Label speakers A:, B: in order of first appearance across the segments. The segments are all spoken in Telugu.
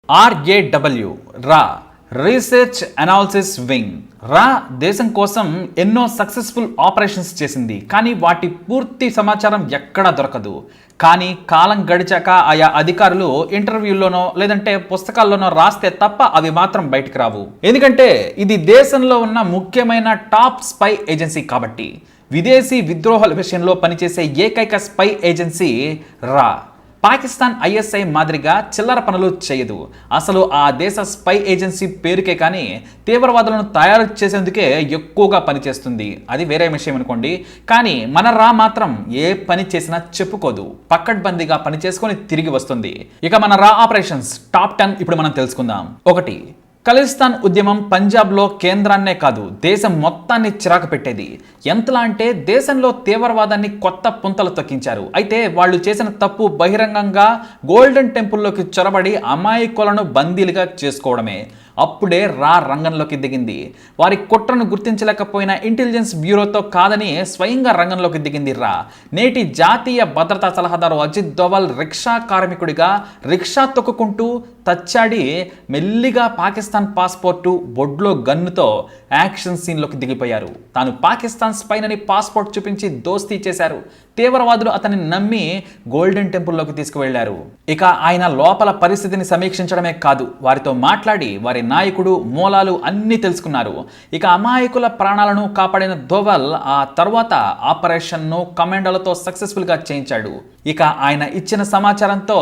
A: RAW రా రీసెర్చ్ అనాలిసిస్ వింగ్ రా దేశం కోసం ఎన్నో సక్సెస్ఫుల్ ఆపరేషన్స్ చేసింది. కానీ వాటి పూర్తి సమాచారం ఎక్కడా దొరకదు. కానీ కాలం గడిచాక ఆయా అధికారులు ఇంటర్వ్యూల్లోనో లేదంటే పుస్తకాల్లోనో రాస్తే తప్ప అవి మాత్రం బయటకు రావు. ఎందుకంటే ఇది దేశంలో ఉన్న ముఖ్యమైన టాప్ స్పై ఏజెన్సీ కాబట్టి. విదేశీ విద్రోహాల విషయంలో పనిచేసే ఏకైక స్పై ఏజెన్సీ రా. పాకిస్తాన్ ISI మాదిరిగా చిల్లర పనులు చేయదు. అసలు ఆ దేశ స్పై ఏజెన్సీ పేరుకే కానీ తీవ్రవాదులను తయారు చేసేందుకే ఎక్కువగా పనిచేస్తుంది. అది వేరే విషయం అనుకోండి. కానీ మన రా మాత్రం ఏ పని చేసినా చెప్పుకోదు. పక్కడ్బందీగా పని చేసుకొని తిరిగి వస్తుంది. ఇక మన రా ఆపరేషన్స్ టాప్ 10 ఇప్పుడు మనం తెలుసుకుందాం. 1. ఖలిస్తాన్ ఉద్యమం పంజాబ్లో కేంద్రాన్నే కాదు దేశం మొత్తాన్ని చిరాకు పెట్టేది. ఎంతలా అంటే దేశంలో తీవ్రవాదాన్ని కొత్త పుంతలు తొక్కించారు. అయితే వాళ్ళు చేసిన తప్పు బహిరంగంగా గోల్డెన్ టెంపుల్లోకి చొరబడి అమాయకులను బందీలుగా చేసుకోవడమే. అప్పుడే రా రంగంలోకి దిగింది. వారి కుట్రను గుర్తించలేకపోయిన ఇంటెలిజెన్స్ బ్యూరోతో కాదని స్వయంగా రంగంలోకి దిగింది రా. నేటి జాతీయ భద్రతా సలహాదారు అజిత్ దోవల్ రిక్షా కార్మికుడిగా రిక్షా తొక్కుకుంటూ తచ్చాడి మెల్లిగా పాకిస్తాన్ పాస్పోర్టు బొడ్లో గన్నుతో యాక్షన్ సీన్లోకి దిగిపోయారు. తాను పాకిస్తాన్ స్పైనని పాస్పోర్ట్ చూపించి దోస్తీ చేశారు. తీవ్రవాదులు అతన్ని నమ్మి గోల్డెన్ టెంపుల్లోకి తీసుకువెళ్లారు. ఇక ఆయన లోపల పరిస్థితిని సమీక్షించడమే కాదు, వారితో మాట్లాడి వారి నాయకుడు మూలాలు అన్నీ తెలుసుకున్నారు. ఇక అమాయకుల ప్రాణాలను కాపాడిన దోవల్ ఆ తర్వాత ఆపరేషన్ను కమాండోలతో సక్సెస్ఫుల్గా చేయించాడు. ఇక ఆయన ఇచ్చిన సమాచారంతో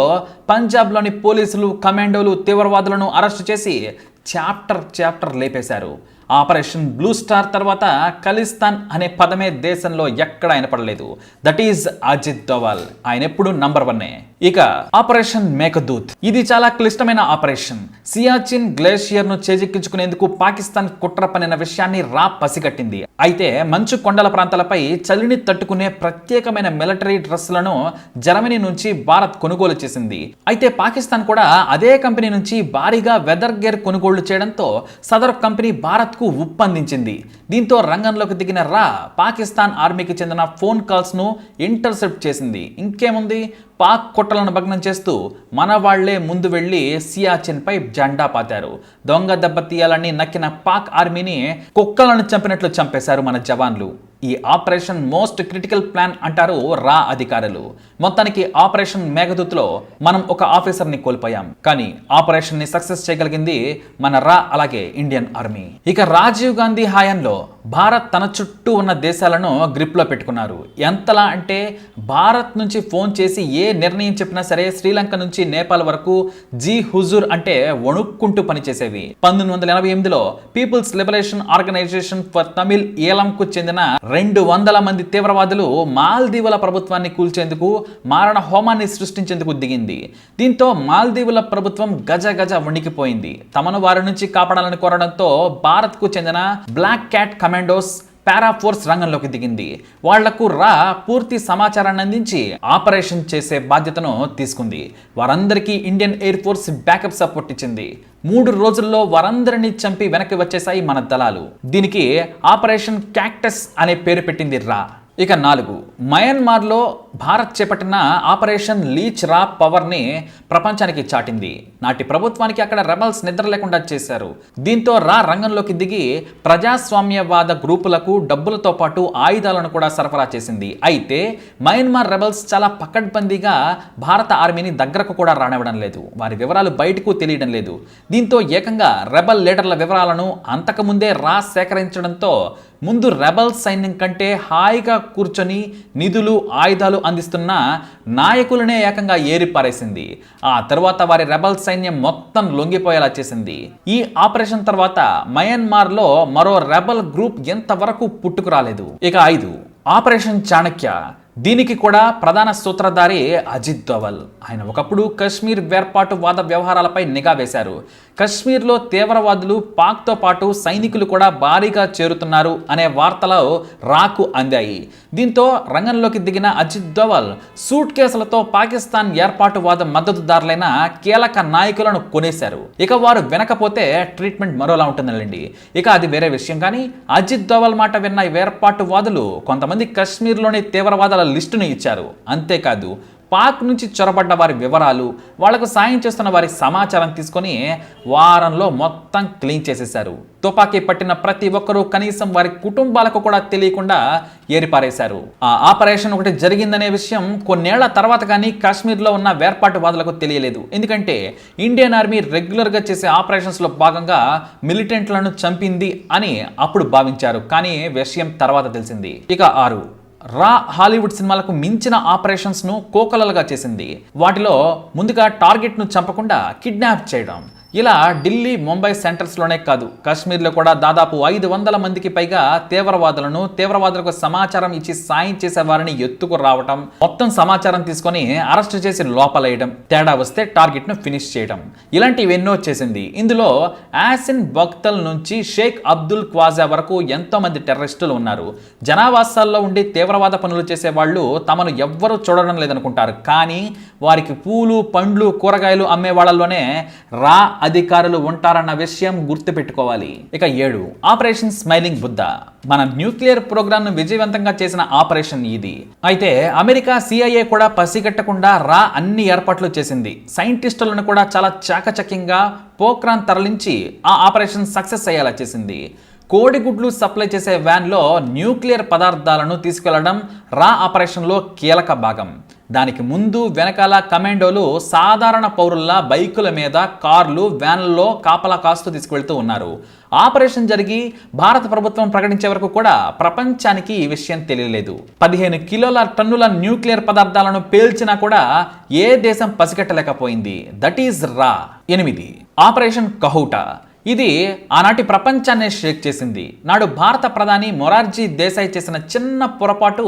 A: పంజాబ్లోని పోలీసులు కమాండోలు తీవ్రవాదులను అరెస్టు చేసి చాప్టర్ లేపేశారు. ఆపరేషన్ బ్లూ స్టార్ తర్వాత ఖలిస్తాన్ అనే పదమే దేశంలో ఎక్కడ వినపడలేదు. That is Ajit Doval. ఆయన ఎప్పుడు నంబర్ 1. ఇక ఆపరేషన్ మేఘదూత్. ఇది చాలా క్లిష్టమైన ఆపరేషన్. సియాచిన్ గ్లేషియర్ ను చేజిక్కించుకునేందుకు పాకిస్తాన్ కుట్ర పనిన విషయాన్ని రా పసిగట్టింది. అయితే మంచు కొండల ప్రాంతాలపై చలిని తట్టుకునే ప్రత్యేకమైన మిలిటరీ డ్రెస్లను జర్మనీ నుంచి భారత్ కొనుగోలు చేసింది. అయితే పాకిస్తాన్ కూడా అదే కంపెనీ నుంచి భారీగా వెదర్ గేర్ కొనుగోళ్లు చేయడంతో సదరు కంపెనీ భారత్ ఉప్పందించింది. దీంతో రంగంలోకి దిగిన రా పాకిస్తాన్ ఆర్మీకి చెందిన ఫోన్ కాల్స్ ను ఇంటర్సెప్ట్ చేసింది. ఇంకేముంది, పాక్ కుట్రలను భగ్నం చేస్తూ మన వాళ్లే ముందు వెళ్లి సియాచిన్ పై జెండా పాతారు. దొంగ దెబ్బతీయాలని నక్కిన పాక్ ఆర్మీని కుక్కలను చంపినట్లు చంపేశారు మన జవాన్లు. ఈ ఆపరేషన్ మోస్ట్ క్రిటికల్ ప్లాన్ అంటారు రా అధికారులు. మొత్తానికి ఆపరేషన్ మేఘదూత్లో మనం ఒక ఆఫీసర్ని కోల్పోయాం. కానీ ఆపరేషన్ ని సక్సెస్ చేయగలిగింది మన రా, అలాగే ఇండియన్ ఆర్మీ. ఇక రాజీవ్ గాంధీ హయాంలో భారత్ తన చుట్టూ ఉన్న దేశాలను గ్రిప్లో పెట్టుకున్నారు. ఎంతలా అంటే భారత్ నుంచి ఫోన్ చేసి ఏ నిర్ణయం చెప్పినా సరే శ్రీలంక నుంచి నేపాల్ వరకు జీ హుజూర్ అంటే వణుక్కుంటూ పనిచేసేవి. 1988లో people's liberation organisation for Tamil ఏలంకు చెందిన 200 మంది తీవ్రవాదులు మాల్దీవుల ప్రభుత్వాన్ని కూల్చేందుకు మారణ హోమాన్ని సృష్టించేందుకు దిగింది. దీంతో మాల్దీవుల ప్రభుత్వం గజ వణికిపోయింది. తమను వారి నుంచి కాపాడాలని కోరడంతో భారత్కు చెందిన బ్లాక్ క్యాట్ కమాండోస్ పారాఫోర్స్ రంగంలోకి దిగింది. వాళ్లకు రా పూర్తి సమాచారాన్ని అందించి ఆపరేషన్ చేసే బాధ్యతను తీసుకుంది. వారందరికీ Indian air force backup support ఇచ్చింది. 3 రోజుల్లో వారందరినీ చంపి వెనక్కి వచ్చేసాయి మన దళాలు. దీనికి ఆపరేషన్ క్యాక్టస్ అనే పేరు పెట్టింది రా. ఇక 4. మయన్మార్లో భారత్ చేపట్టిన ఆపరేషన్ లీచ్ రా పవర్ని ప్రపంచానికి చాటింది. నాటి ప్రభుత్వానికి అక్కడ రెబల్స్ నిద్ర లేకుండా చేశారు. దీంతో రా రంగంలోకి దిగి ప్రజాస్వామ్యవాద గ్రూపులకు డబ్బులతో పాటు ఆయుధాలను కూడా సరఫరా చేసింది. అయితే మయన్మార్ రెబల్స్ చాలా పకడ్బందీగా భారత ఆర్మీని దగ్గరకు కూడా రానివ్వడం లేదు. వారి వివరాలు బయటకు తెలియడం లేదు. దీంతో ఏకంగా రెబల్ లీడర్ల వివరాలను అంతకుముందే రా సేకరించడంతో ముందు రెబల్ సైన్యం కంటే హాయిగా కూర్చొని నిధులు ఆయుధాలు అందిస్తున్న నాయకులనే ఏకంగా ఏరిపారేసింది. ఆ తర్వాత వారి రెబల్ సైన్యం మొత్తం లొంగిపోయేలా చేసింది. ఈ ఆపరేషన్ తర్వాత మయన్మార్లో మరో రెబల్ గ్రూప్ ఎంతవరకు పుట్టుకురాలేదు. ఇక 5. ఆపరేషన్ చాణక్య. దీనికి కూడా ప్రధాన సూత్రధారి అజిత్ దోవల్. ఆయన ఒకప్పుడు కశ్మీర్ వేర్పాటు వాద వ్యవహారాలపై నిఘా వేశారు. కశ్మీర్లో తీవ్రవాదులు పాక్తో పాటు సైనికులు కూడా భారీగా చేరుతున్నారు అనే వార్తలు రాకు అందాయి. దీంతో రంగంలోకి దిగిన అజిత్ దోవల్ సూట్ కేసులతో పాకిస్తాన్ ఏర్పాటువాద మద్దతుదారులైన కీలక నాయకులను కొనేశారు. ఇక వారు వినకపోతే ట్రీట్మెంట్ మరోలా ఉంటుందండి. ఇక అది వేరే విషయం. కానీ అజిత్ దోవల్ మాట విన్న వేర్పాటువాదులు కొంతమంది కశ్మీర్లోని తీవ్రవాదుల లిస్టును ఇచ్చారు. అంతేకాదు పాక్ నుంచి చొరబడ్డ వారి వివరాలు, వాళ్లకు సాయం చేస్తున్న వారి సమాచారం తీసుకొని వారంలో మొత్తం క్లీన్ చేసేశారు. తుపాకీ పట్టిన ప్రతి ఒక్కరూ కనీసం వారి కుటుంబాలకు కూడా తెలియకుండా ఏరిపారేశారు. ఆ ఆపరేషన్ ఒకటి జరిగిందనే విషయం కొన్నేళ్ల తర్వాత కానీ కాశ్మీర్లో ఉన్న వేర్పాటువాదులకు తెలియలేదు. ఎందుకంటే ఇండియన్ ఆర్మీ రెగ్యులర్గా చేసే ఆపరేషన్స్లో భాగంగా మిలిటెంట్లను చంపింది అని అప్పుడు భావించారు. కానీ విషయం తర్వాత తెలిసింది. ఇక 6 రా హాలీవుడ్ సినిమాలకు మించిన ఆపరేషన్స్ ను కోకొల్లలుగా చేసింది. వాటిలో ముందుగా టార్గెట్ ను చంపకుండా కిడ్నాప్ చేయడం. ఇలా ఢిల్లీ, ముంబై సెంటర్స్లోనే కాదు, కాశ్మీర్లో కూడా దాదాపు 500 మందికి పైగా తీవ్రవాదులకు సమాచారం ఇచ్చి సాయం చేసే వారిని ఎత్తుకు రావటం, మొత్తం సమాచారం తీసుకొని అరెస్ట్ చేసి లోపలేయడం, తేడా వస్తే టార్గెట్ ను ఫినిష్ చేయడం, ఇలాంటివి ఎన్నో చేసింది. ఇందులో యాసిన్ బక్తల్ నుంచి షేక్ అబ్దుల్ క్వాజా వరకు ఎంతో మంది టెర్రరిస్టులు ఉన్నారు. జనావాసాల్లో ఉండి తీవ్రవాద పనులు చేసే వాళ్ళు తమను ఎవ్వరూ చూడడం లేదనుకుంటారు. కానీ వారికి పూలు, పండ్లు, కూరగాయలు అమ్మే వాళ్ళలోనే రా అధికారులు ఉంటారన్న విషయం గుర్తుపెట్టుకోవాలి. ఇక 7 ఆపరేషన్ స్మైలింగ్ బుద్ధ. మన న్యూక్లియర్ ప్రోగ్రామ్ ను విజయవంతంగా చేసిన ఆపరేషన్ ఇది. అయితే అమెరికా CIA కూడా పసిగట్టకుండా రా అన్ని ఏర్పాట్లు చేసింది. సైంటిస్టులను కూడా చాలా చాకచక్యంగా పోఖ్రాన్ తరలించి ఆ ఆపరేషన్ సక్సెస్ అయ్యేలా చేసింది. కోడిగుడ్లు సప్లై చేసే వ్యాన్లో న్యూక్లియర్ పదార్థాలను తీసుకెళ్లడం రా ఆపరేషన్లో కీలక భాగం. దానికి ముందు వెనకాల కమాండోలు సాధారణ పౌరుల్లా బైకుల మీద, కార్లు, వ్యాన్లలో కాపలా కాస్తూ తీసుకువెళ్తూ ఉన్నారు. ఆపరేషన్ జరిగి భారత ప్రభుత్వం ప్రకటించే వరకు కూడా ప్రపంచానికి ఈ విషయం తెలియలేదు. 15 టన్నుల న్యూక్లియర్ పదార్థాలను పేల్చినా కూడా ఏ దేశం పసిగట్టలేకపోయింది. దట్ ఈజ్ రా. 8 ఆపరేషన్ కహూటా. ఇది ఆనాటి ప్రపంచాన్ని షేక్ చేసింది. నాడు భారత ప్రధాని మొరార్జీ దేశాయ్ చేసిన చిన్న పొరపాటు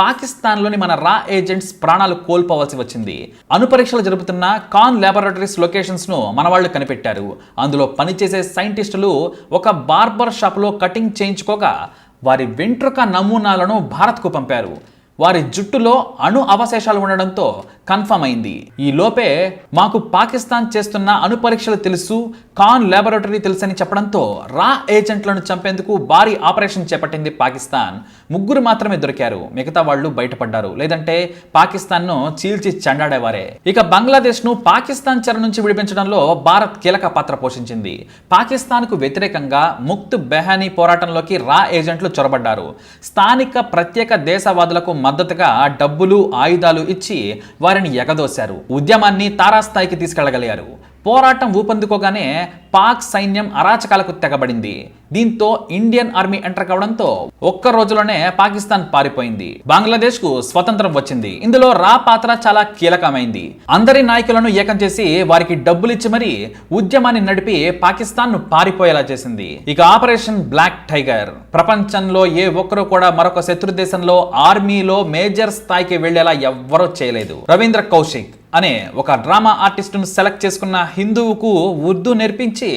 A: పాకిస్తాన్లోని మన రా ఏజెంట్స్ ప్రాణాలు కోల్పోవలసి వచ్చింది. అణుపరీక్షలు జరుపుతున్న కాన్ ల్యాబొరేటరీస్ లొకేషన్స్ను మన వాళ్ళు కనిపెట్టారు. అందులో పనిచేసే సైంటిస్టులు ఒక బార్బర్ షాప్లో కటింగ్ చేయించుకోగా వారి వెంట్రుక నమూనాలను భారత్కు పంపారు. వారి జుట్టులో అణు అవశేషాలు ఉండడంతో కన్ఫర్మ్ అయింది. ఈ లోపే మాకు పాకిస్తాన్ చేస్తున్న అణు పరీక్షలు తెలుసు, కాన్ ల్యాబొరేటరీ తెలుసని చెప్పడంతో రా ఏజెంట్లను చంపేందుకు భారీ ఆపరేషన్ చేపట్టింది పాకిస్తాన్. 3 మాత్రమే దొరికారు, మిగతా వాళ్ళు బయటపడ్డారు. లేదంటే పాకిస్తాన్ను చీల్చి చెండాడేవారే. ఇక బంగ్లాదేశ్ను పాకిస్తాన్ చెర నుంచి విడిపించడంలో భారత్ కీలక పాత్ర పోషించింది. పాకిస్తాన్కు వ్యతిరేకంగా ముక్త్ బెహానీ పోరాటంలోకి రా ఏజెంట్లు చొరబడ్డారు. స్థానిక ప్రత్యేక దేశవాదులకు మద్దతుగా డబ్బులు, ఆయుధాలు ఇచ్చి వారిని ఎగదోశారు. ఉద్యమాన్ని తారాస్థాయికి తీసుకెళ్లగలిగారు. పోరాటం ఊపందుకోగానే పాక్ సైన్యం అరాచకాలకు తెగబడింది. దీంతో ఇండియన్ ఆర్మీ ఎంటర్ కావడంతో ఒక్క రోజులోనే పాకిస్తాన్ పారిపోయింది. బంగ్లాదేశ్ కు స్వతంత్రం వచ్చింది. ఇందులో రా పాత్ర చాలా కీలకమైంది. అందరి నాయకులను ఏకం చేసి వారికి డబ్బులు ఇచ్చి మరీ ఉద్యమాన్ని నడిపి పాకిస్తాన్ ను పారిపోయేలా చేసింది. ఇక ఆపరేషన్ బ్లాక్ టైగర్. ప్రపంచంలో ఏ ఒక్కరూ కూడా మరొక శత్రు దేశంలో ఆర్మీలో మేజర్ స్థాయికి వెళ్లేలా ఎవ్వరూ చేయలేదు. రవీంద్ర కౌశిక్ అనే ఒక డ్రామా ఆర్టిస్టును సెలెక్ట్ చేసుకున్న హిందువుకు ఉర్దూ నేర్పించి,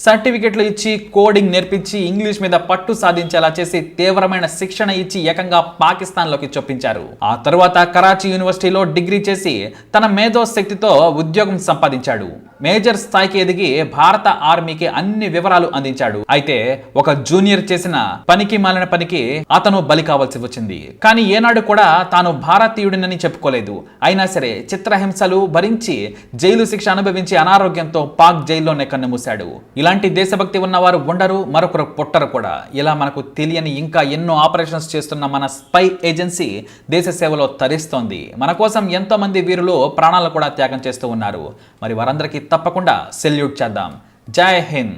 A: సర్టిఫికెట్లు ఇచ్చి, కోడింగ్ నేర్పించి, ఇంగ్లీష్ మీద పట్టు సాధించేలా చేసి తీవ్రమైన శిక్షణ ఇచ్చి ఏకంగా పాకిస్తాన్లోకి చొప్పించారు. ఆ తరువాత కరాచీ యూనివర్సిటీలో డిగ్రీ చేసి తన మేధో శక్తితో ఉద్యోగం సంపాదించాడు. మేజర్ స్థాయికి ఎదిగి భారత ఆర్మీకి అన్ని వివరాలు అందించాడు. అయితే ఒక జూనియర్ చేసిన పనికి మాలిన పనికి అతను బలి కావాల్సి వచ్చింది. కానీ ఏనాడు కూడా తాను భారతీయుడినని చెప్పుకోలేదు. అయినా సరే చిత్రహింస భరించి జైలు శిక్ష అనుభవించి అనారోగ్యంతో పాక్ జైల్లోనే కన్నుమూశాడు. ఇలాంటి దేశభక్తి ఉన్నవారు ఉండరు, మరొకరు పుట్టరు కూడా. ఇలా మనకు తెలియని ఇంకా ఎన్నో ఆపరేషన్స్ చేస్తున్న మన స్పై ఏజెన్సీ దేశ సేవలో తరిస్తోంది. మన కోసం ఎంతో మంది వీరులు ప్రాణాలు కూడా త్యాగం చేస్తూ ఉన్నారు. మరి వారందరికీ తప్పకుండా సెల్యూట్ చేద్దాం. జై హింద్.